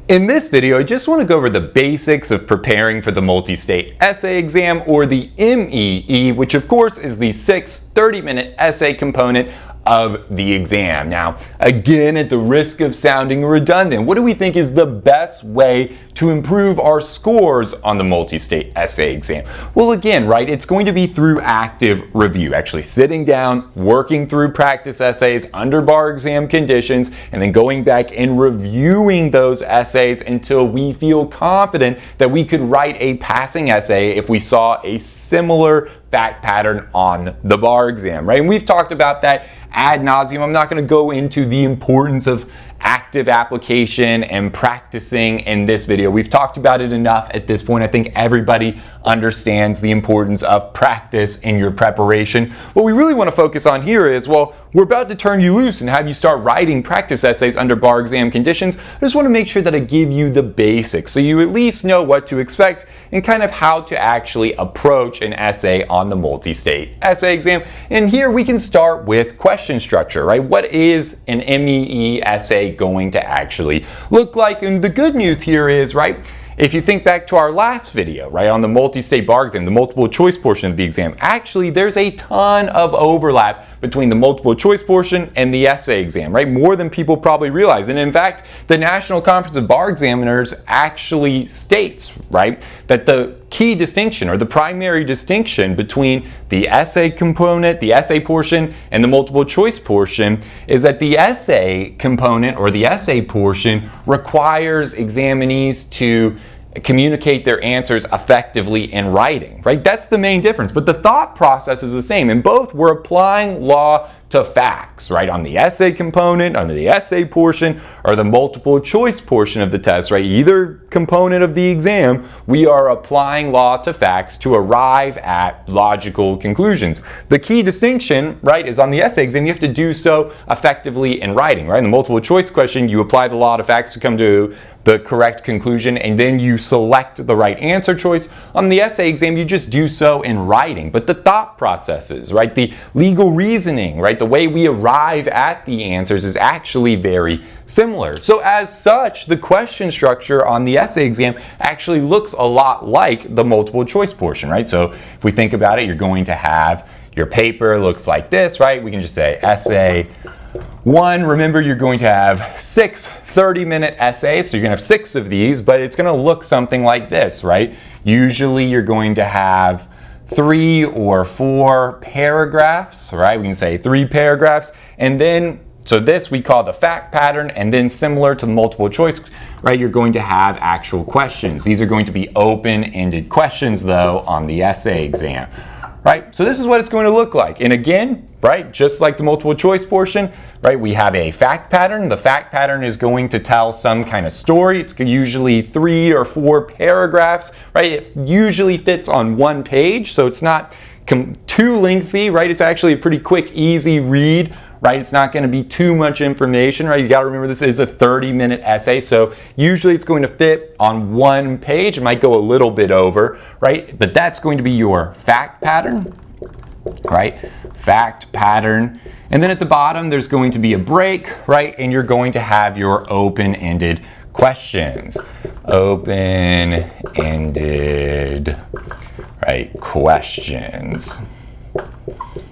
In this video, I just want to go over the basics of preparing for the Multistate Essay Exam, or the MEE, which of course is the 6 30-minute essay component of the exam. Now, again, at the risk of sounding redundant, what do we think is the best way to improve our scores on the Multistate Essay Exam? Well, again, right, it's going to be through active review, actually sitting down, working through practice essays under bar exam conditions, and then going back and reviewing those essays until we feel confident that we could write a passing essay if we saw a similar fact pattern on the bar exam, right? And we've talked about that ad nauseum. I'm not going to go into the importance of active application and practicing in this video. We've talked about it enough at this point. I think everybody understands the importance of practice in your preparation. What we really want to focus on here is, well, we're about to turn you loose and have you start writing practice essays under bar exam conditions. I just want to make sure that I give you the basics so you at least know what to expect and kind of how to actually approach an essay on the Multistate Essay Exam. And here we can start with question structure, right? What is an MEE essay going to actually look like? And the good news here is, right, if you think back to our last video, right, on the multi-state bar exam, the multiple choice portion of the exam, actually there's a ton of overlap between the multiple choice portion and the essay exam, right? More than people probably realize. And in fact, the National Conference of Bar Examiners actually states, right, that the key distinction or the primary distinction between the essay component, the essay portion, and the multiple choice portion is that the essay component or the essay portion requires examinees to communicate their answers effectively in writing, right? That's the main difference, but the thought process is the same. In both, we're applying law to facts, right? On the essay component, on the essay portion, or the multiple choice portion of the test, right? Either component of the exam, we are applying law to facts to arrive at logical conclusions. The key distinction, right, is on the essay exam, you have to do so effectively in writing, right? In the multiple choice question, you apply the law to facts to come to the correct conclusion, and then you select the right answer choice. On the essay exam, you just do so in writing. But the thought processes, right, the legal reasoning, right, the way we arrive at the answers is actually very similar. So as such, the question structure on the essay exam actually looks a lot like the multiple choice portion, right? So if we think about it, you're going to have your paper looks like this, right? We can just say essay 1. Remember, you're going to have 6 30-minute essays, so you're going to have 6 of these, but it's going to look something like this, right? Usually you're going to have 3 or 4 paragraphs, right? We can say 3 paragraphs, and then, so this we call the fact pattern, and then similar to multiple choice, right, you're going to have actual questions. These are going to be open-ended questions, though, on the essay exam, right? So this is what it's going to look like. And again, right, just like the multiple choice portion, right, we have a fact pattern. The fact pattern is going to tell some kind of story. It's usually 3 or 4 paragraphs, right? It usually fits on 1 page, so it's not too lengthy, right? It's actually a pretty quick, easy read, right? It's not going to be too much information, right? You got to remember this is a 30-minute essay, so usually it's going to fit on 1 page. It might go a little bit over, right? But that's going to be your fact pattern, right? Fact pattern. And then at the bottom, there's going to be a break, right? And you're going to have your open-ended questions. Open-ended, right, questions.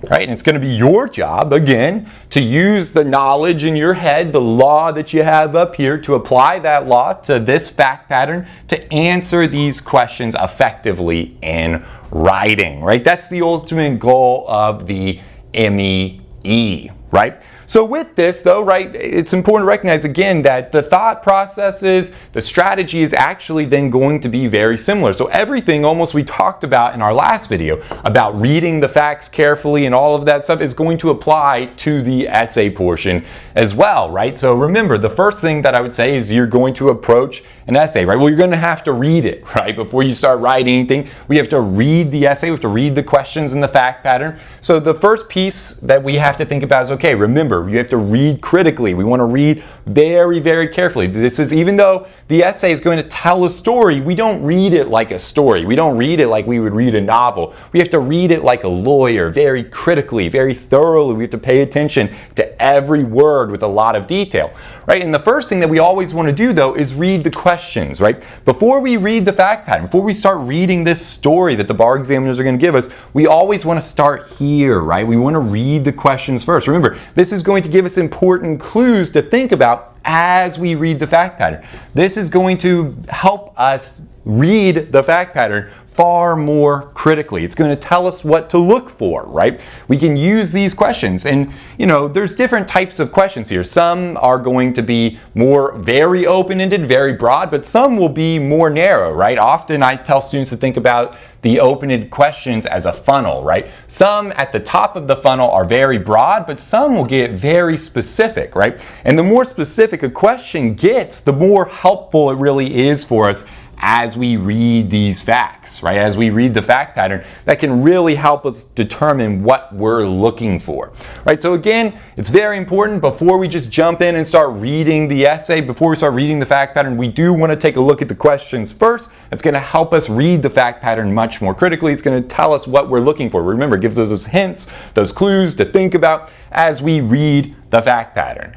Right, and it's going to be your job, again, to use the knowledge in your head, the law that you have up here, to apply that law to this fact pattern to answer these questions effectively in writing, right? That's the ultimate goal of the MEE, right? So with this, though, right, it's important to recognize, again, that the thought processes, the strategy is actually then going to be very similar. So everything almost we talked about in our last video about reading the facts carefully and all of that stuff is going to apply to the essay portion as well, right? So remember, the first thing that I would say is you're going to approach an essay, right? Well, you're going to have to read it, right? Before you start writing anything, we have to read the essay, we have to read the questions and the fact pattern. So the first piece that we have to think about is, okay, remember, you have to read critically. We want to read very, very carefully. This is, even though the essay is going to tell a story, we don't read it like a story. We don't read it like we would read a novel. We have to read it like a lawyer, very critically, very thoroughly. We have to pay attention to every word with a lot of detail, right? And the first thing that we always want to do though is read the questions, right? Before we read the fact pattern, before we start reading this story that the bar examiners are going to give us, we always want to start here, right? We want to read the questions first. Remember, this is going to give us important clues to think about as we read the fact pattern. This is going to help us read the fact pattern far more critically. It's going to tell us what to look for, right? We can use these questions, and there's different types of questions here. Some are going to be more very open-ended, very broad, but some will be more narrow, right? Often I tell students to think about the open-ended questions as a funnel, right? Some at the top of the funnel are very broad, but some will get very specific, right? And the more specific a question gets, the more helpful it really is for us as we read these facts, right? As we read the fact pattern, that can really help us determine what we're looking for, right? So again, it's very important before we just jump in and start reading the essay, before we start reading the fact pattern, we do want to take a look at the questions first. It's going to help us read the fact pattern much more critically. It's going to tell us what we're looking for. Remember, it gives us those hints, those clues to think about as we read the fact pattern,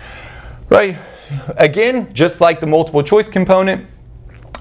right? Again, just like the multiple choice component,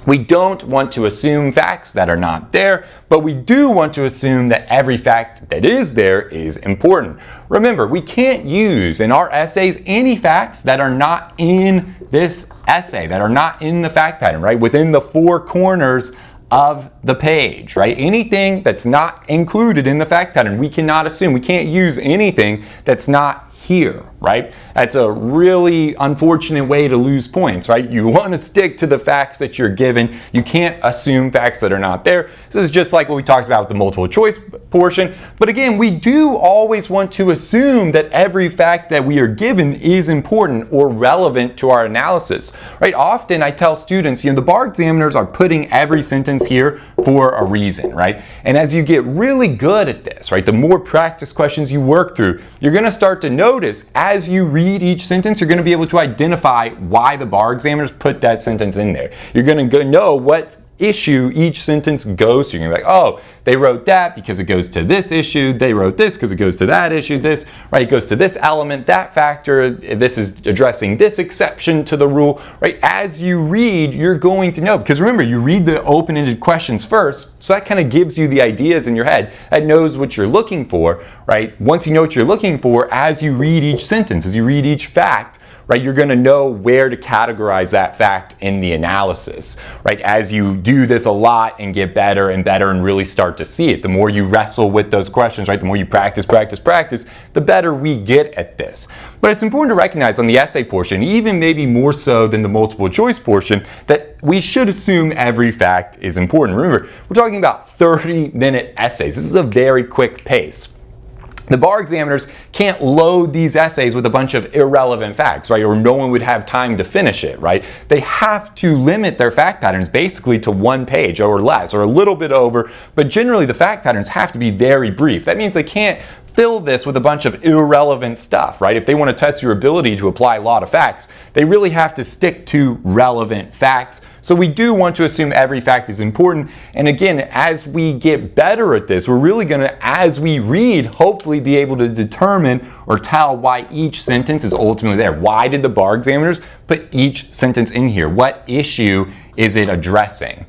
we don't want to assume facts that are not there, but we do want to assume that every fact that is there is important. Remember, we can't use in our essays any facts that are not in this essay, that are not in the fact pattern, right? Within the four corners of the page, right? Anything that's not included in the fact pattern, we cannot assume. We can't use anything that's not here, right? That's a really unfortunate way to lose points, right? You want to stick to the facts that you're given. You can't assume facts that are not there. This is just like what we talked about with the multiple choice portion. But again, we do always want to assume that every fact that we are given is important or relevant to our analysis, right? Often I tell students, the bar examiners are putting every sentence here for a reason, right? And as you get really good at this, right, the more practice questions you work through, you're going to start to notice as you read each sentence, you're going to be able to identify why the bar examiners put that sentence in there. You're going to know what issue each sentence goes to. You're going to be like, oh, they wrote that because it goes to this issue. They wrote this because it goes to that issue. This, right, it goes to this element, that factor. This is addressing this exception to the rule, right? As you read, you're going to know, because remember, you read the open-ended questions first, so that kind of gives you the ideas in your head. That knows what you're looking for, right? Once you know what you're looking for, as you read each sentence, as you read each fact, right, you're going to know where to categorize that fact in the analysis, right? As you do this a lot and get better and better and really start to see it, the more you wrestle with those questions, right, the more you practice, the better we get at this. But it's important to recognize on the essay portion, even maybe more so than the multiple choice portion, that we should assume every fact is important. Remember, we're talking about 30-minute essays. This is a very quick pace. The bar examiners can't load these essays with a bunch of irrelevant facts, right? Or no one would have time to finish it, right? They have to limit their fact patterns basically to one page or less, or a little bit over, but generally the fact patterns have to be very brief. That means they can't fill this with a bunch of irrelevant stuff, right? If they want to test your ability to apply a lot of facts, they really have to stick to relevant facts. So we do want to assume every fact is important. And again, as we get better at this, we're really going to, as we read, hopefully be able to determine or tell why each sentence is ultimately there. Why did the bar examiners put each sentence in here? What issue is it addressing?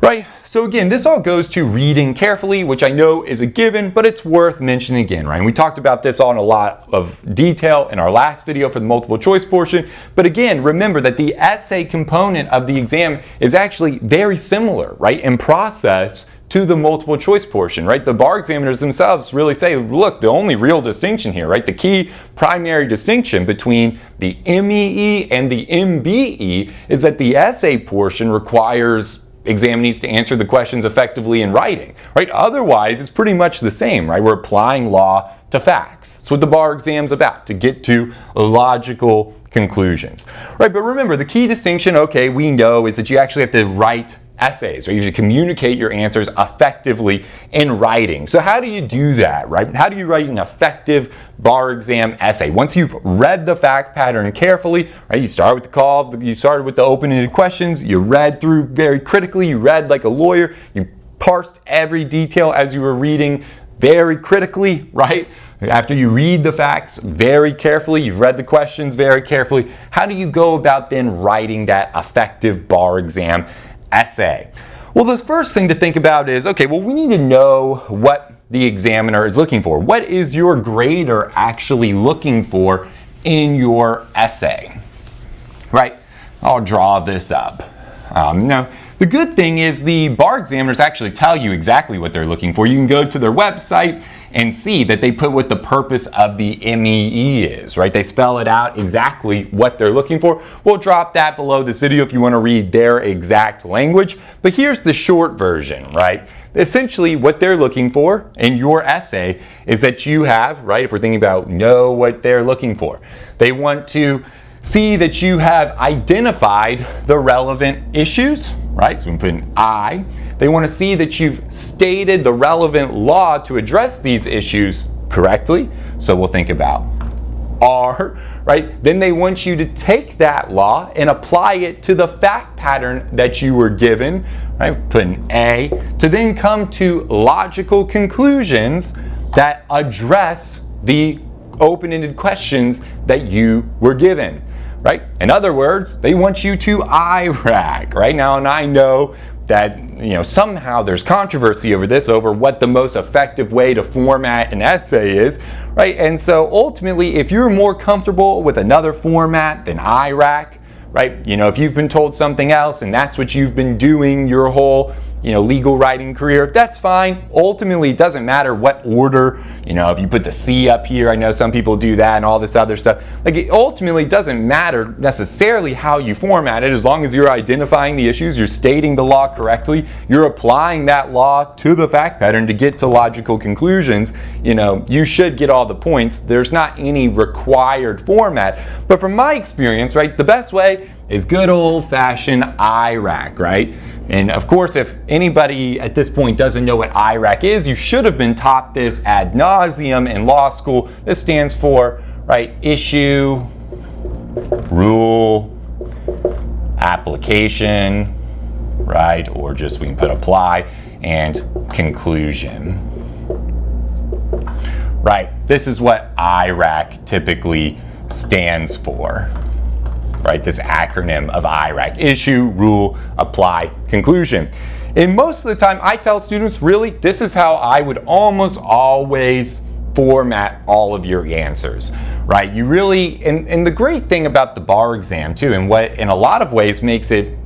Right? So again, this all goes to reading carefully, which I know is a given, but it's worth mentioning again, right? And we talked about this all in a lot of detail in our last video for the multiple choice portion. But again, remember that the essay component of the exam is actually very similar, right, in process to the multiple choice portion, right? The bar examiners themselves really say, look, the only real distinction here, right? The key primary distinction between the MEE and the MBE is that the essay portion requires examinees to answer the questions effectively in writing, right? Otherwise, it's pretty much the same, right? We're applying law to facts. That's what the bar exam's about, to get to logical conclusions, right? But remember, the key distinction, okay, we know, is that you actually have to write essays, or you should communicate your answers effectively in writing. So how do you do that, right? How do you write an effective bar exam essay? Once you've read the fact pattern carefully, right? You start with the call, you started with the open-ended questions, you read through very critically, you read like a lawyer, you parsed every detail as you were reading very critically, right? After you read the facts very carefully, you've read the questions very carefully, how do you go about then writing that effective bar exam essay? Well, the first thing to think about is, okay, well, we need to know what the examiner is looking for. What is your grader actually looking for in your essay? Right? I'll draw this up. Now, the good thing is the bar examiners actually tell you exactly what they're looking for. You can go to their website and see that they put what the purpose of the MEE is, right? They spell it out exactly what they're looking for. We'll drop that below this video if you want to read their exact language. But here's the short version, right? Essentially what they're looking for in your essay is that you have, right, if we're thinking about know what they're looking for, they want to see that you have identified the relevant issues, right? So we put an I. They want to see that you've stated the relevant law to address these issues correctly. So we'll think about R, right? Then they want you to take that law and apply it to the fact pattern that you were given, right? Put an A, to then come to logical conclusions that address the open-ended questions that you were given, right? In other words, they want you to IRAC, right? Now, and I know that, somehow there's controversy over this, over what the most effective way to format an essay is, right? And so ultimately, if you're more comfortable with another format than IRAC, right? If you've been told something else and that's what you've been doing your whole legal writing career, that's fine. Ultimately, it doesn't matter what order, if you put the C up here, I know some people do that and all this other stuff. Like, it ultimately doesn't matter necessarily how you format it, as long as you're identifying the issues, you're stating the law correctly, you're applying that law to the fact pattern to get to logical conclusions, you should get all the points. There's not any required format. But from my experience, right, the best way is good old-fashioned IRAC, right? And of course, if anybody at this point doesn't know what IRAC is, you should have been taught this ad nauseum in law school. This stands for, right, issue, rule, application, right, or just we can put apply, and conclusion. Right, this is what IRAC typically stands for. Right, this acronym of IRAC: issue, rule, apply, conclusion. And most of the time I tell students, really, this is how I would almost always format all of your answers, right? You really, and the great thing about the bar exam too, and what in a lot of ways makes it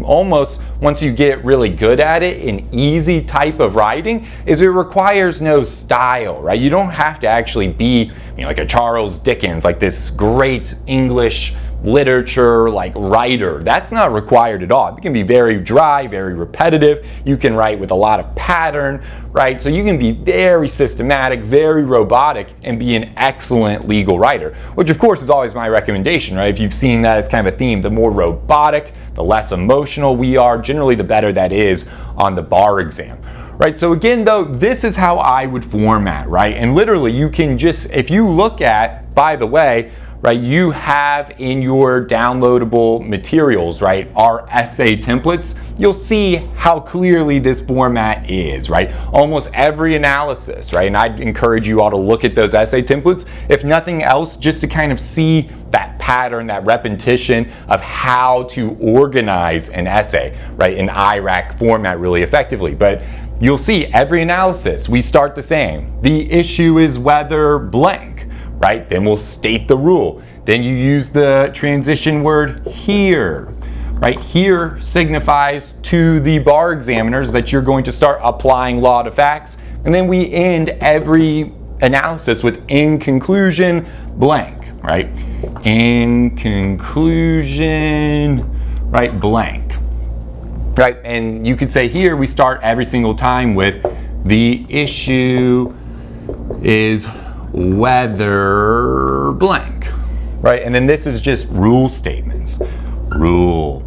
almost, once you get really good at it, an easy type of writing, is it requires no style, right? You don't have to actually be, like a Charles Dickens, like this great English literature like writer. That's not required at all. It can be very dry, very repetitive. You can write with a lot of pattern, right? So you can be very systematic, very robotic, and be an excellent legal writer, which of course is always my recommendation, right? If you've seen that as kind of a theme, the more robotic, the less emotional we are, generally the better that is on the bar exam. Right, so again though, this is how I would format, right? And literally you can just, if you look at, by the way, right, you have in your downloadable materials, right, our essay templates, you'll see how clearly this format is, right? Almost every analysis, right? And I'd encourage you all to look at those essay templates, if nothing else, just to kind of see that pattern, that repetition of how to organize an essay, right, in IRAC format really effectively. But you'll see every analysis, we start the same. The issue is whether blank, right? Then we'll state the rule. Then you use the transition word here, right? Here signifies to the bar examiners that you're going to start applying law to facts. And then we end every analysis with in conclusion, blank, right? In conclusion, right, blank. Right, and you could say here we start every single time with the issue is whether blank, right? And then this is just rule statements. Rule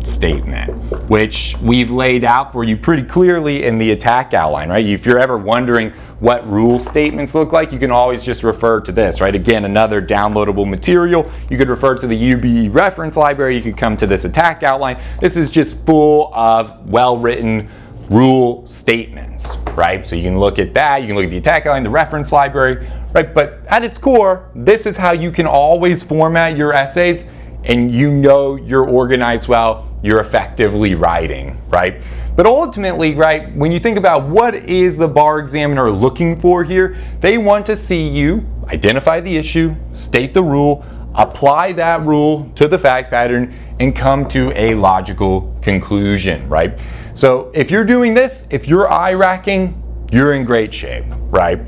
statement, which we've laid out for you pretty clearly in the attack outline, right? If you're ever wondering what rule statements look like, you can always just refer to this, right? Again, another downloadable material. You could refer to the UBE reference library. You could come to this attack outline. This is just full of well-written rule statements, right? So you can look at that, you can look at the attack line, the reference library, right? But at its core, this is how you can always format your essays, and you know you're organized well, you're effectively writing, right? But ultimately, right, when you think about what is the bar examiner looking for here, they want to see you identify the issue, state the rule, apply that rule to the fact pattern, and come to a logical conclusion, right? So if you're doing this, if you're IRACing, you're in great shape, right?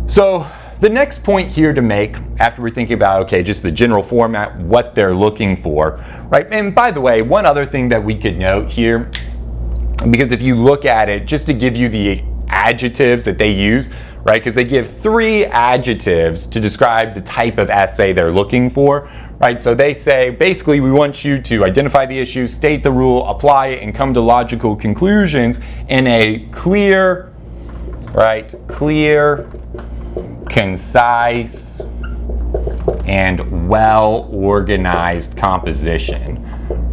So the next point here to make after we're thinking about, okay, just the general format, what they're looking for, right? And by the way, one other thing that we could note here, because if you look at it, just to give you the adjectives that they use, right? Because they give 3 adjectives to describe the type of essay they're looking for, right? So they say, basically, we want you to identify the issue, state the rule, apply it, and come to logical conclusions in a clear, right? Clear, concise, and well-organized composition,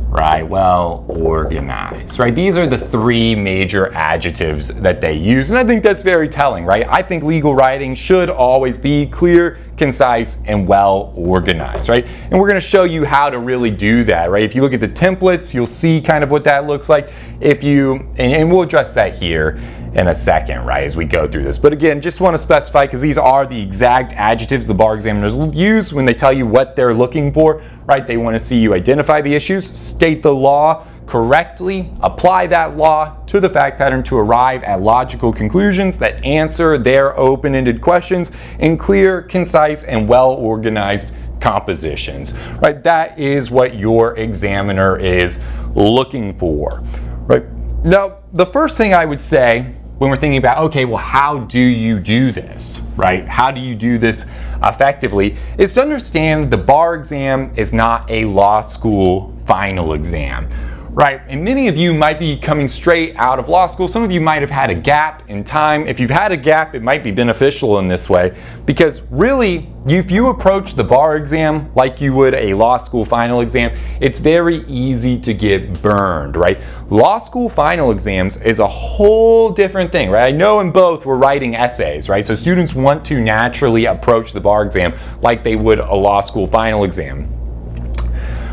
right? Well organized, right? These are the 3 major adjectives that they use, and I think that's very telling, right? I think legal writing should always be clear, concise, and well organized, right? And we're going to show you how to really do that, right? If you look at the templates, you'll see kind of what that looks like. If you, and we'll address that here in a second, right, as we go through this. But again, just want to specify, because these are the exact adjectives the bar examiners use when they tell you what they're looking for, right? They want to see you identify the issues, state the law correctly, apply that law to the fact pattern to arrive at logical conclusions that answer their open-ended questions in clear, concise, and well-organized compositions, right? That is what your examiner is looking for, right? Now, the first thing I would say when we're thinking about, okay, well, how do you do this, right? How do you do this effectively, is to understand the bar exam is not a law school final exam, right? And many of you might be coming straight out of law school. Some of you might have had a gap in time. If you've had a gap, it might be beneficial in this way, because really, if you approach the bar exam like you would a law school final exam, it's very easy to get burned, right? Law school final exams is a whole different thing, right? I know in both we're writing essays, right? So students want to naturally approach the bar exam like they would a law school final exam.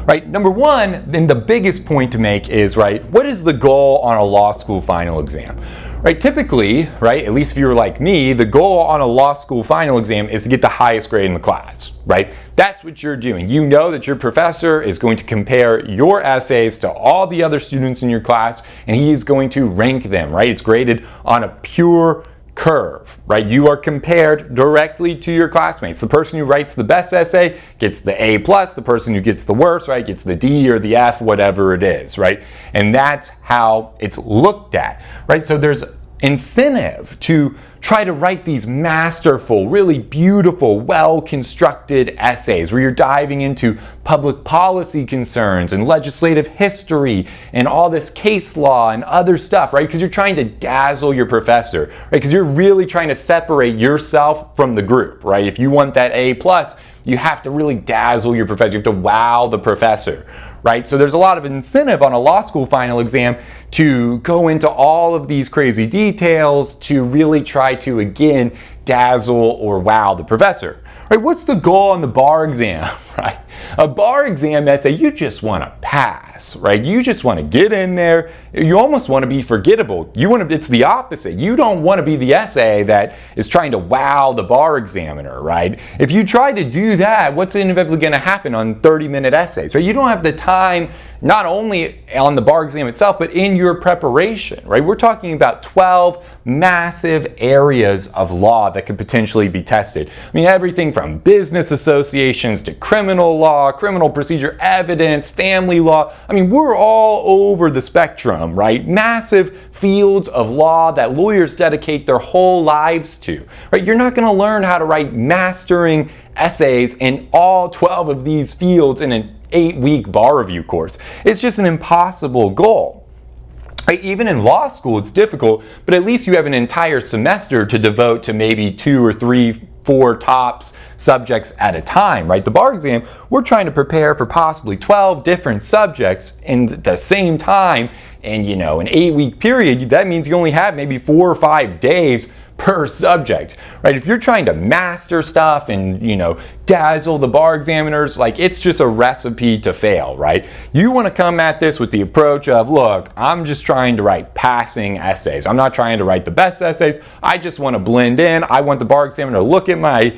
Right, number one, then the biggest point to make is, right, what is the goal on a law school final exam? Right, typically, right, at least if you're like me, the goal on a law school final exam is to get the highest grade in the class, right? That's what you're doing. You know that your professor is going to compare your essays to all the other students in your class, and he's going to rank them, right? It's graded on a pure curve, right? You are compared directly to your classmates. The person who writes the best essay gets the A+, the person who gets the worst, right, gets the D or the F, whatever it is, right? And that's how it's looked at, right? So there's incentive to try to write these masterful, really beautiful, well-constructed essays where you're diving into public policy concerns and legislative history and all this case law and other stuff, right? Because you're trying to dazzle your professor, right? Because you're really trying to separate yourself from the group, right? If you want that A+, you have to really dazzle your professor. You have to wow the professor, right? So there's a lot of incentive on a law school final exam to go into all of these crazy details to really try to, again, dazzle or wow the professor. Right? What's the goal on the bar exam, right? A bar exam essay, you just want to pass, right? You just want to get in there. You almost want to be forgettable. It's the opposite. You don't want to be the essay that is trying to wow the bar examiner, right? If you try to do that, what's inevitably going to happen on 30-minute essays, right? You don't have the time, not only on the bar exam itself, but in your preparation, right? We're talking about 12 massive areas of law that could potentially be tested. I mean, everything from business associations to criminal law, criminal procedure evidence, family law. I mean, we're all over the spectrum, right? Massive fields of law that lawyers dedicate their whole lives to, right? You're not going to learn how to write mastering essays in all 12 of these fields in an 8-week bar review course. It's just an impossible goal. Right? Even in law school, it's difficult, but at least you have an entire semester to devote to maybe 2 or 3, 4 tops subjects at a time, right? The bar exam, we're trying to prepare for possibly 12 different subjects in the same time in, an 8-week period. That means you only have maybe 4 or 5 days per subject, right? If you're trying to master stuff and, dazzle the bar examiners, like, it's just a recipe to fail, right? You want to come at this with the approach of, look, I'm just trying to write passing essays. I'm not trying to write the best essays. I just want to blend in. I want the bar examiner to look at my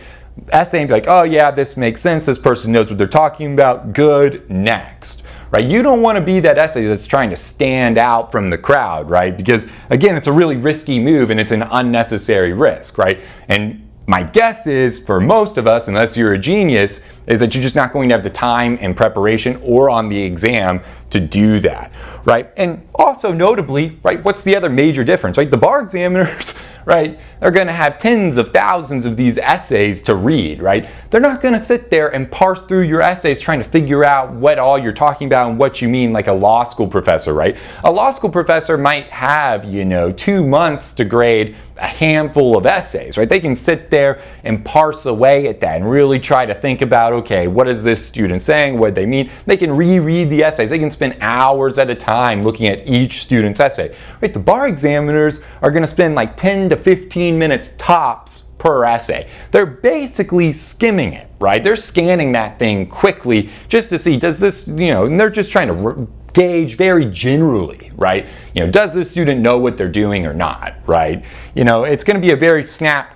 essay and be like, oh yeah, this makes sense. This person knows what they're talking about. Good, next. Right? You don't want to be that essay that's trying to stand out from the crowd, right? Because again, it's a really risky move and it's an unnecessary risk, right? And my guess is, for most of us, unless you're a genius, is that you're just not going to have the time and preparation or on the exam to do that, right? And also notably, right, what's the other major difference, right? The bar examiners, right, are going to have tens of thousands of these essays to read, right? They're not going to sit there and parse through your essays trying to figure out what all you're talking about and what you mean, like a law school professor, right? A law school professor might have, 2 months to grade a handful of essays, right? They can sit there and parse away at that and really try to think about, okay, what is this student saying? What they mean? They can reread the essays. They can spend hours at a time looking at each student's essay, right? The bar examiners are going to spend like 10 to 15 minutes tops per essay. They're basically skimming it, right? They're scanning that thing quickly just to see, does this, and they're just trying to gauge very generally, right? Does the student know what they're doing or not, right? It's going to be a very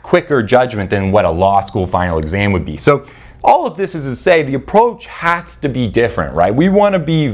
quicker judgment than what a law school final exam would be. So all of this is to say the approach has to be different, right? We want to be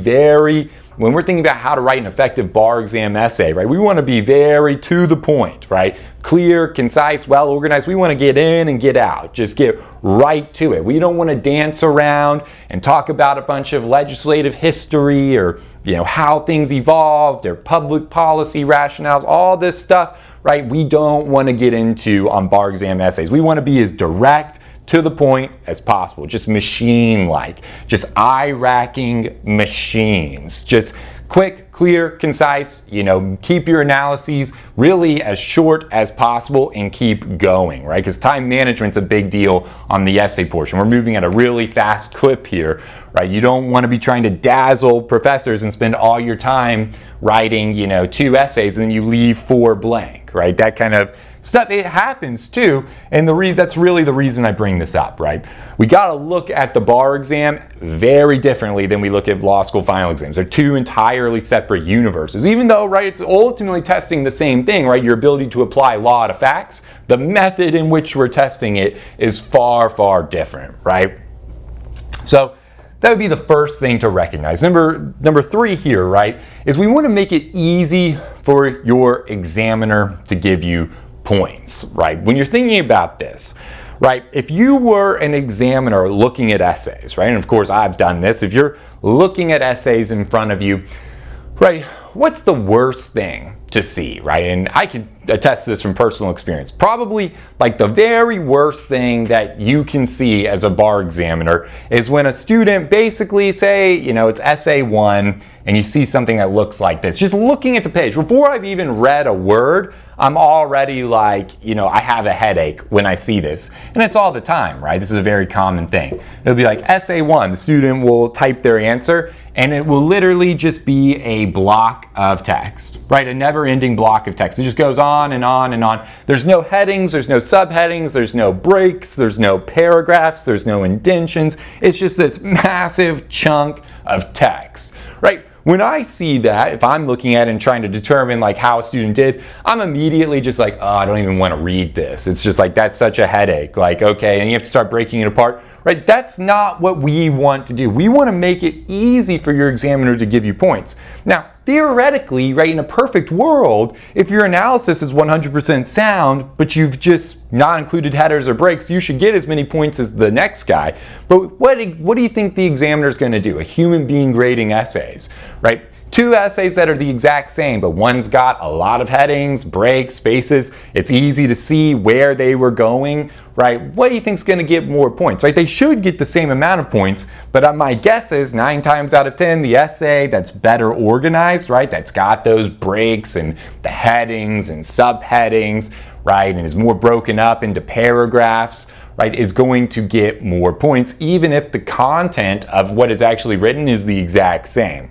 when we're thinking about how to write an effective bar exam essay, right? We want to be very to the point, right? Clear, concise, well organized. We want to get in and get out. Just get right to it. We don't want to dance around and talk about a bunch of legislative history or, how things evolved or public policy rationales, all this stuff, right? We don't want to get into on bar exam essays. We want to be as direct to the point as possible, just machine-like, just IRACing machines, just quick, clear, concise, keep your analyses really as short as possible and keep going, right? Because time management's a big deal on the essay portion. We're moving at a really fast clip here, right? You don't want to be trying to dazzle professors and spend all your time writing, 2 essays and then you leave 4 blank, right? That kind of stuff, it happens too, and that's really the reason I bring this up, right? We got to look at the bar exam very differently than we look at law school final exams. They're 2 entirely separate universes, even though, right, it's ultimately testing the same thing, right? Your ability to apply law to facts. The method in which we're testing it is far, far different, right? So that would be the first thing to recognize. Number 3 here, right, is we want to make it easy for your examiner to give you points, right? When you're thinking about this, right, if you were an examiner looking at essays, right, and of course I've done this, if you're looking at essays in front of you, right, what's the worst thing to see, right? And I can attest to this from personal experience. Probably like the very worst thing that you can see as a bar examiner is when a student basically say, it's essay 1 and you see something that looks like this. Just looking at the page, before I've even read a word, I'm already like, I have a headache when I see this. And it's all the time, right? This is a very common thing. It'll be like essay 1, the student will type their answer and it will literally just be a block of text, right? A never-ending block of text. It just goes on and on and on. There's no headings, there's no subheadings, there's no breaks, there's no paragraphs, there's no indentions. It's just this massive chunk of text, right? When I see that, if I'm looking at it and trying to determine like how a student did, I'm immediately just like, oh, I don't even want to read this. It's just like, that's such a headache. Like, okay, and you have to start breaking it apart, right? That's not what we want to do. We want to make it easy for your examiner to give you points. Now, theoretically, right, in a perfect world, if your analysis is 100% sound, but you've just not included headers or breaks, you should get as many points as the next guy. But what do you think the examiner is going to do? A human being grading essays, right? 2 essays that are the exact same, but one's got a lot of headings, breaks, spaces. It's easy to see where they were going, right? What do you think is going to get more points, right? They should get the same amount of points, but my guess is 9 times out of 10, the essay that's better organized, right? That's got those breaks and the headings and subheadings, right? And is more broken up into paragraphs, right, is going to get more points, even if the content of what is actually written is the exact same,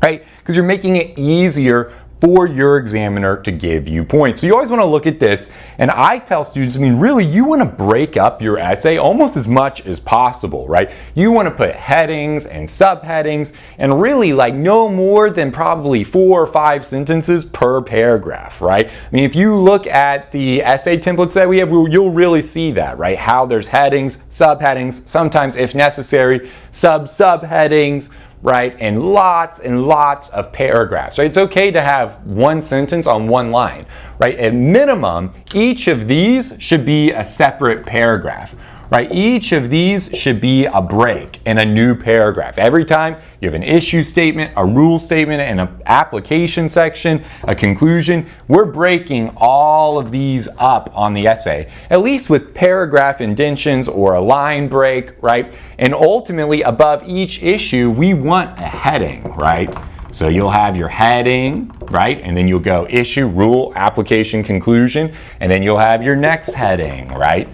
right? Because you're making it easier for your examiner to give you points. So you always want to look at this, and I tell students, I mean, really, you want to break up your essay almost as much as possible, right? You want to put headings and subheadings, and really like no more than probably 4 or 5 sentences per paragraph, right? I mean, if you look at the essay templates that we have, you'll really see that, right? How there's headings, subheadings, sometimes if necessary, subheadings, right? And lots of paragraphs, right? It's okay to have one sentence on one line, right? At minimum, each of these should be a separate paragraph, right? Each of these should be a break in a new paragraph. Every time you have an issue statement, a rule statement, and an application section, a conclusion, we're breaking all of these up on the essay, at least with paragraph indentions or a line break, right? And ultimately, above each issue, we want a heading, right? So you'll have your heading, right? And then you'll go issue, rule, application, conclusion, and then you'll have your next heading, right?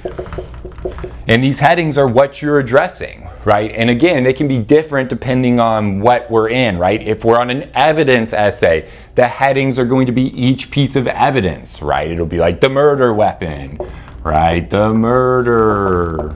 And these headings are what you're addressing, right? And again, they can be different depending on what we're in, right? If we're on an evidence essay, the headings are going to be each piece of evidence, right? It'll be like the murder weapon, right? The murder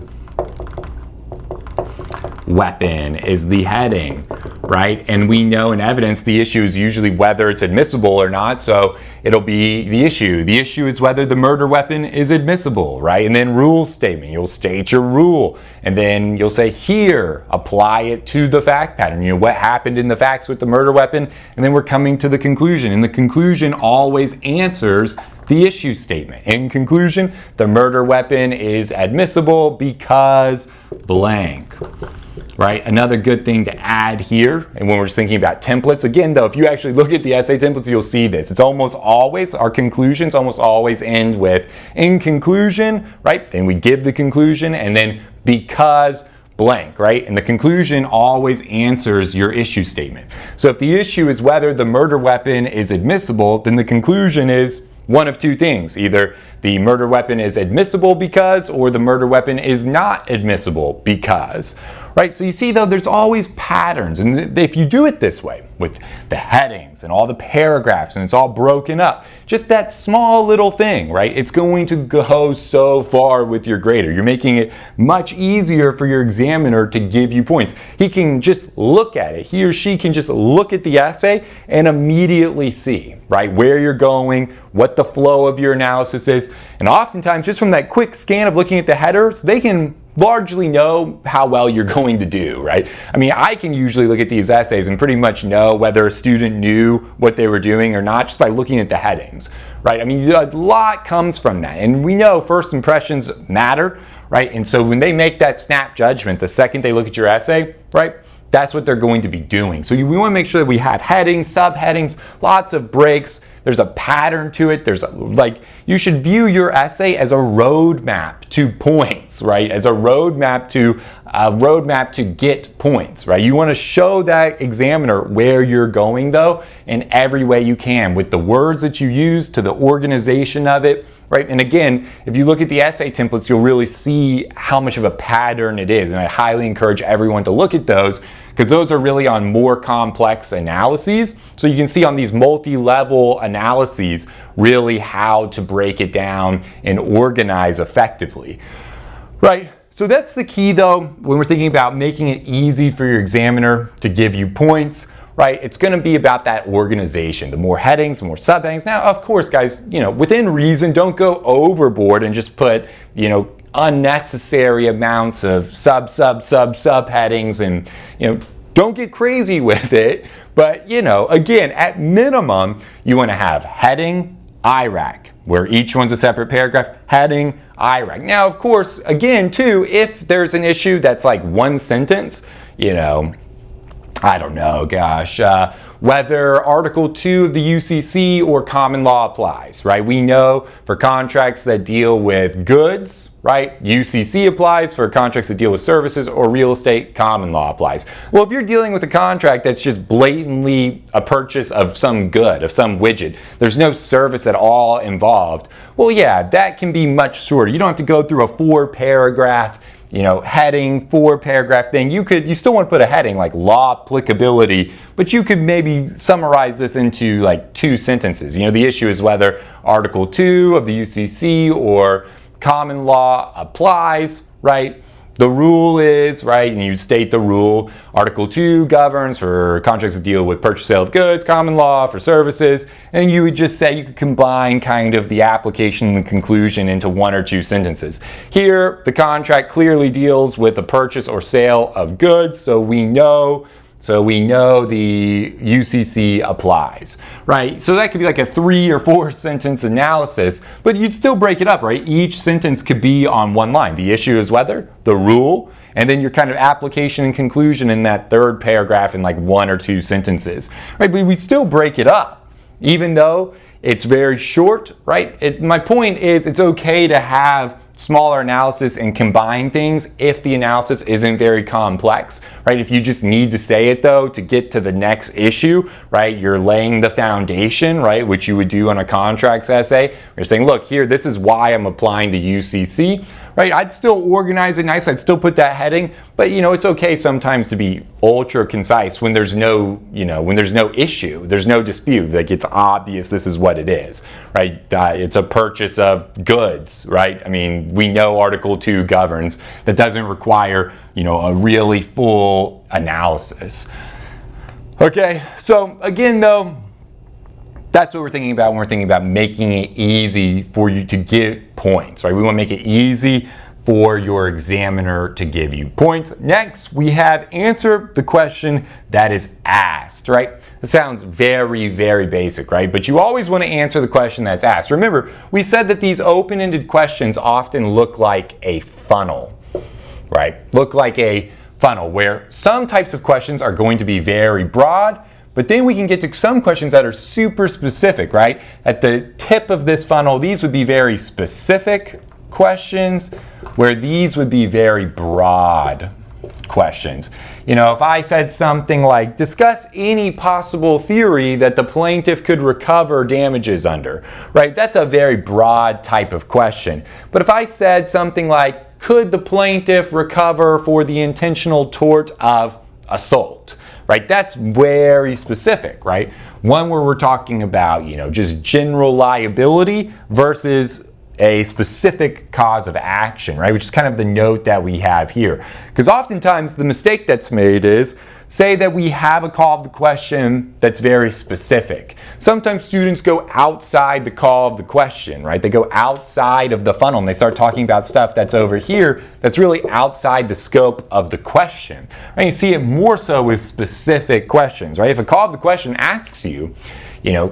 weapon is the heading, right? And we know in evidence the issue is usually whether it's admissible or not, so it'll be the issue. The issue is whether the murder weapon is admissible, right? And then rule statement, you'll state your rule, and then you'll say here, apply it to the fact pattern, you know, what happened in the facts with the murder weapon, and then we're coming to the conclusion, and the conclusion always answers the issue statement. In conclusion, the murder weapon is admissible because blank. Right? Another good thing to add here, and when we're thinking about templates, again though, if you actually look at the essay templates, you'll see this. It's almost always, our conclusions almost always end with, in conclusion, right? Then we give the conclusion, and then because blank, right? And the conclusion always answers your issue statement. So if the issue is whether the murder weapon is admissible, then the conclusion is one of two things. Either the murder weapon is admissible because, or the murder weapon is not admissible because. Right, so you see though, there's always patterns, and if you do it this way, with the headings and all the paragraphs, and it's all broken up, just that small little thing, right, it's going to go so far with your grader. You're making it much easier for your examiner to give you points. He can just look at it, he or she can just look at the essay and immediately see, right, where you're going, what the flow of your analysis is, and oftentimes just from that quick scan of looking at the headers, they can largely know how well you're going to do, right? I mean, I can usually look at these essays and pretty much know whether a student knew what they were doing or not just by looking at the headings, right? I mean, a lot comes from that, and we know first impressions matter, right? And so when they make that snap judgment, the second they look at your essay, right, that's what they're going to be doing. So we want to make sure that we have headings, subheadings, lots of breaks. There's a pattern to it. There's you should view your essay as a roadmap to points, right? As a roadmap to get points, right? You want to show that examiner where you're going though in every way you can, with the words that you use, to the organization of it, right? And again, if you look at the essay templates, you'll really see how much of a pattern it is. And I highly encourage everyone to look at those, because those are really on more complex analyses. So you can see on these multi-level analyses really how to break it down and organize effectively, right? So that's the key though, when we're thinking about making it easy for your examiner to give you points, right? It's gonna be about that organization, the more headings, the more subheadings. Now, of course, guys, you know, within reason, don't go overboard and just put, you know, unnecessary amounts of subheadings, and, you know, don't get crazy with it. But, you know, again, at minimum, you want to have heading, IRAC, where each one's a separate paragraph, heading, IRAC. Now, of course, again, too, if there's an issue that's like one sentence, you know, I don't know, gosh, whether Article 2 of the UCC or common law applies, right? We know for contracts that deal with goods, right, UCC applies. For contracts that deal with services or real estate, common law applies. Well, if you're dealing with a contract that's just blatantly a purchase of some good, of some widget, there's no service at all involved, well, yeah, that can be much shorter. You don't have to go through a 4-paragraph heading, 4-paragraph thing. You still want to put a heading like law applicability, but you could maybe summarize this into like 2 sentences. The issue is whether Article 2 of the UCC or common law applies, right? The rule is, right, and you state the rule, Article 2 governs for contracts that deal with purchase sale of goods, common law for services, and you would just say you could combine kind of the application and the conclusion into 1 or 2 sentences. Here, the contract clearly deals with the purchase or sale of goods, so we know the UCC applies, right? So that could be like a 3 or 4 sentence analysis, but you'd still break it up, right? Each sentence could be on 1 line. The issue is whether, the rule, and then your kind of application and conclusion in that 3rd paragraph in like 1 or 2 sentences, right? But we'd still break it up, even though it's very short, right? My point is it's okay to have smaller analysis and combine things if the analysis isn't very complex, right? If you just need to say it though to get to the next issue, right? You're laying the foundation, right? Which you would do on a contracts essay. You're saying, look here, this is why I'm applying the UCC, right? I'd still organize it nicely. I'd still put that heading, but it's okay sometimes to be ultra concise when there's no, when there's no issue, there's no dispute. Like it's obvious this is what it is, right? It's a purchase of goods, right? I mean, we know Article 2 governs. That doesn't require, a really full analysis. Okay, so again though, that's what we're thinking about when we're thinking about making it easy for you to get points, right? We want to make it easy for your examiner to give you points. Next, we have answer the question that is asked, right? It sounds very, very basic, right? But you always want to answer the question that's asked. Remember, we said that these open-ended questions often look like a funnel, right? Look like a funnel where some types of questions are going to be very broad, but then we can get to some questions that are super specific, right? At the tip of this funnel, these would be very specific questions, where these would be very broad questions. If I said something like, discuss any possible theory that the plaintiff could recover damages under, right? That's a very broad type of question. But if I said something like, could the plaintiff recover for the intentional tort of assault? Right, that's very specific, right? One where we're talking about, just general liability versus a specific cause of action, right? Which is kind of the note that we have here. Because oftentimes the mistake that's made is, say that we have a call of the question that's very specific. Sometimes students go outside the call of the question, right? They go outside of the funnel and they start talking about stuff that's over here that's really outside the scope of the question. Right? You see it more so with specific questions, right? If a call of the question asks you,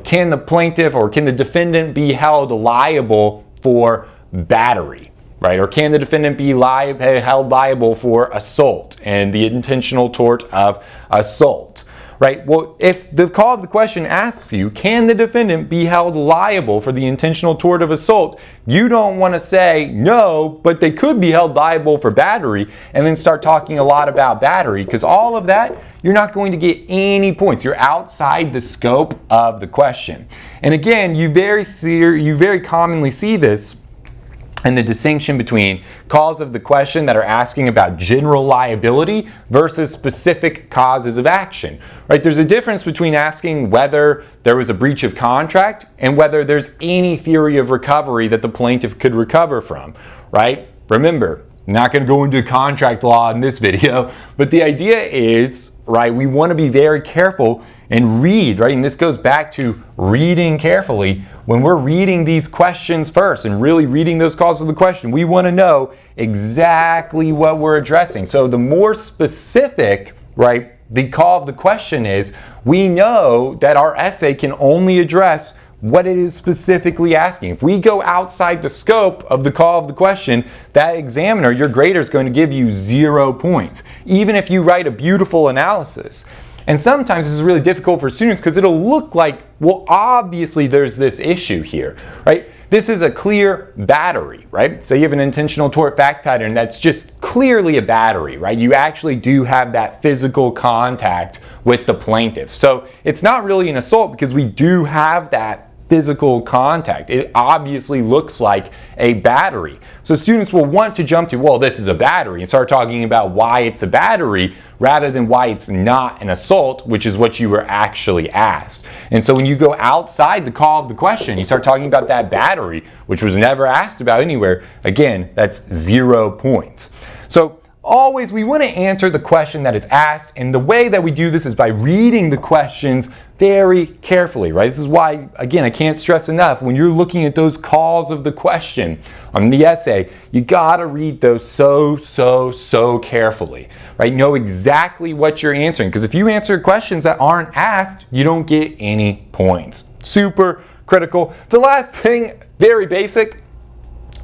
can the plaintiff or can the defendant be held liable for battery? Right? Or can the defendant be held liable for assault and the intentional tort of assault? Right? Well, if the call of the question asks you, can the defendant be held liable for the intentional tort of assault? You don't want to say no, but they could be held liable for battery and then start talking a lot about battery, because all of that, you're not going to get any points. You're outside the scope of the question. And again, you very commonly see this and the distinction between calls of the question that are asking about general liability versus specific causes of action, right? There's a difference between asking whether there was a breach of contract and whether there's any theory of recovery that the plaintiff could recover from, right? Remember, I'm not going to go into contract law in this video, but the idea is, right, we want to be very careful and read, right? And this goes back to reading carefully. When we're reading these questions first and really reading those calls of the question, we want to know exactly what we're addressing. So the more specific, right, the call of the question is, we know that our essay can only address what it is specifically asking. If we go outside the scope of the call of the question, that examiner, your grader, is going to give you 0 points, even if you write a beautiful analysis. And sometimes this is really difficult for students because it'll look like, well, obviously there's this issue here, right? This is a clear battery, right? So you have an intentional tort fact pattern that's just clearly a battery, right? You actually do have that physical contact with the plaintiff. So it's not really an assault because we do have that physical contact. It obviously looks like a battery. So students will want to jump to, well, this is a battery, and start talking about why it's a battery rather than why it's not an assault, which is what you were actually asked. And so when you go outside the call of the question, you start talking about that battery, which was never asked about anywhere, again, that's 0 points. So always we want to answer the question that is asked, and the way that we do this is by reading the questions very carefully, right? This is why, again, I can't stress enough, when you're looking at those calls of the question on the essay, you gotta read those so carefully, right? Know exactly what you're answering, because if you answer questions that aren't asked, you don't get any points. Super critical. The last thing, very basic,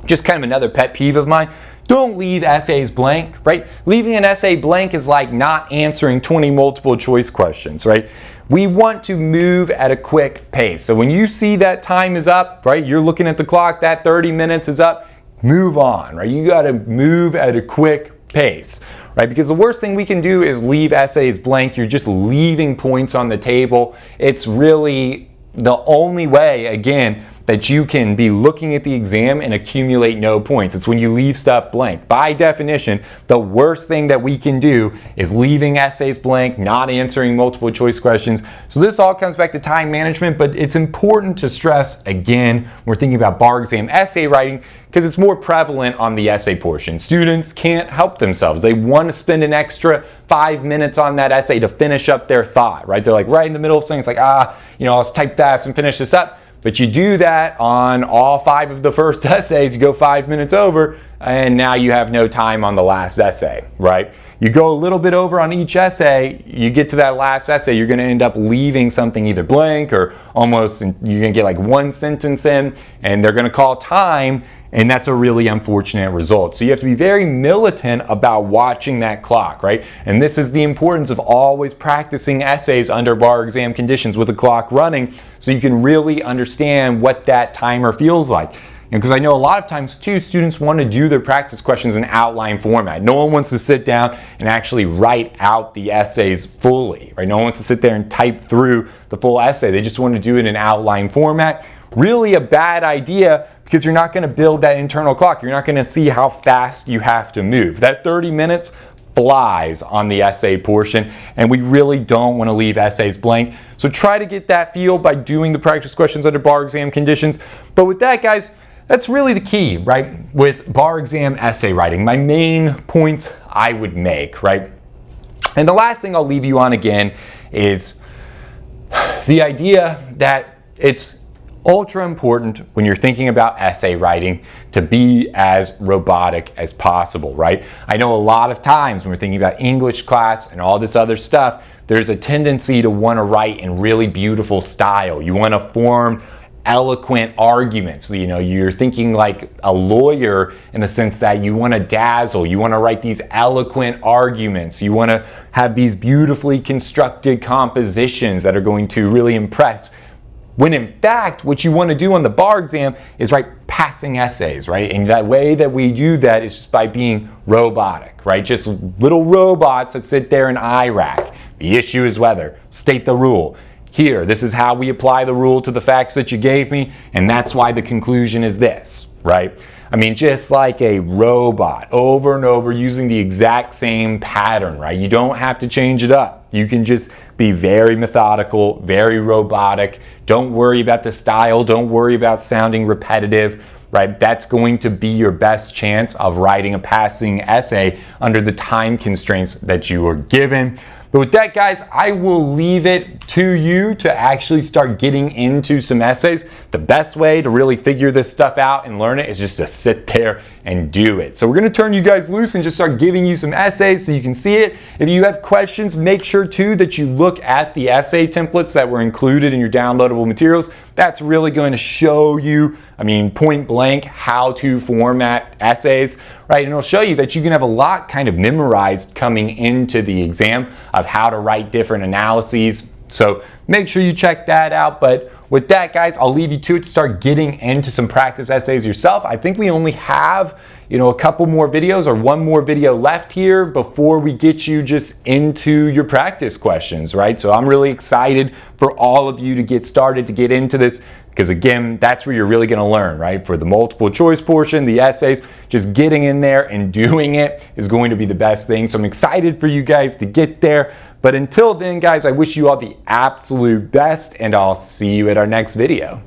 just kind of another pet peeve of mine, don't leave essays blank, right? Leaving an essay blank is like not answering 20 multiple choice questions, right? We want to move at a quick pace. So when you see that time is up, right, you're looking at the clock, that 30 minutes is up, move on, right? You gotta move at a quick pace, right? Because the worst thing we can do is leave essays blank. You're just leaving points on the table. It's really the only way, again, that you can be looking at the exam and accumulate no points. It's when you leave stuff blank. By definition, the worst thing that we can do is leaving essays blank, not answering multiple choice questions. So this all comes back to time management, but it's important to stress, again, we're thinking about bar exam essay writing, because it's more prevalent on the essay portion. Students can't help themselves. They want to spend an extra 5 minutes on that essay to finish up their thought, right? They're like right in the middle of things, like, I'll type fast and finish this up. But you do that on all 5 of the first essays, you go 5 minutes over, and now you have no time on the last essay, right? You go a little bit over on each essay, you get to that last essay, you're gonna end up leaving something either blank or almost, you're gonna get like 1 sentence in, and they're gonna call time, and that's a really unfortunate result. So you have to be very militant about watching that clock, right? And this is the importance of always practicing essays under bar exam conditions with the clock running, so you can really understand what that timer feels like. Because I know a lot of times too, students want to do their practice questions in outline format. No one wants to sit down and actually write out the essays fully, right? No one wants to sit there and type through the full essay. They just want to do it in outline format. Really a bad idea, because you're not going to build that internal clock. You're not going to see how fast you have to move. That 30 minutes flies on the essay portion, and we really don't want to leave essays blank. So try to get that feel by doing the practice questions under bar exam conditions. But with that, guys, that's really the key, right? With bar exam essay writing, my main points I would make, right? And the last thing I'll leave you on again is the idea that it's ultra important when you're thinking about essay writing to be as robotic as possible, right? I know a lot of times when we're thinking about English class and all this other stuff, there's a tendency to want to write in really beautiful style. You want to form eloquent arguments. You know, you're thinking like a lawyer in the sense that you want to dazzle, you want to write these eloquent arguments, you want to have these beautifully constructed compositions that are going to really impress. When in fact, what you want to do on the bar exam is write passing essays, right? And that way that we do that is just by being robotic, right? Just little robots that sit there in IRAC. The issue is whether, state the rule. Here, this is how we apply the rule to the facts that you gave me, and that's why the conclusion is this, right? I mean, just like a robot, over and over, using the exact same pattern, right? You don't have to change it up. You can just be very methodical, very robotic. Don't worry about the style. Don't worry about sounding repetitive, right? That's going to be your best chance of writing a passing essay under the time constraints that you are given. But with that, guys, I will leave it to you to actually start getting into some essays. The best way to really figure this stuff out and learn it is just to sit there and do it. So we're going to turn you guys loose and just start giving you some essays so you can see it. If you have questions, make sure too that you look at the essay templates that were included in your downloadable materials. That's really going to show you, point blank, how to format essays, right? And it'll show you that you can have a lot kind of memorized coming into the exam of how to write different analyses. So make sure you check that out. But with that, guys, I'll leave you to it to start getting into some practice essays yourself. I think we only have, a couple more videos or one more video left here before we get you just into your practice questions, right? So I'm really excited for all of you to get started, to get into this, because again, that's where you're really going to learn, right? For the multiple choice portion, the essays, just getting in there and doing it is going to be the best thing. So I'm excited for you guys to get there. But until then, guys, I wish you all the absolute best, and I'll see you at our next video.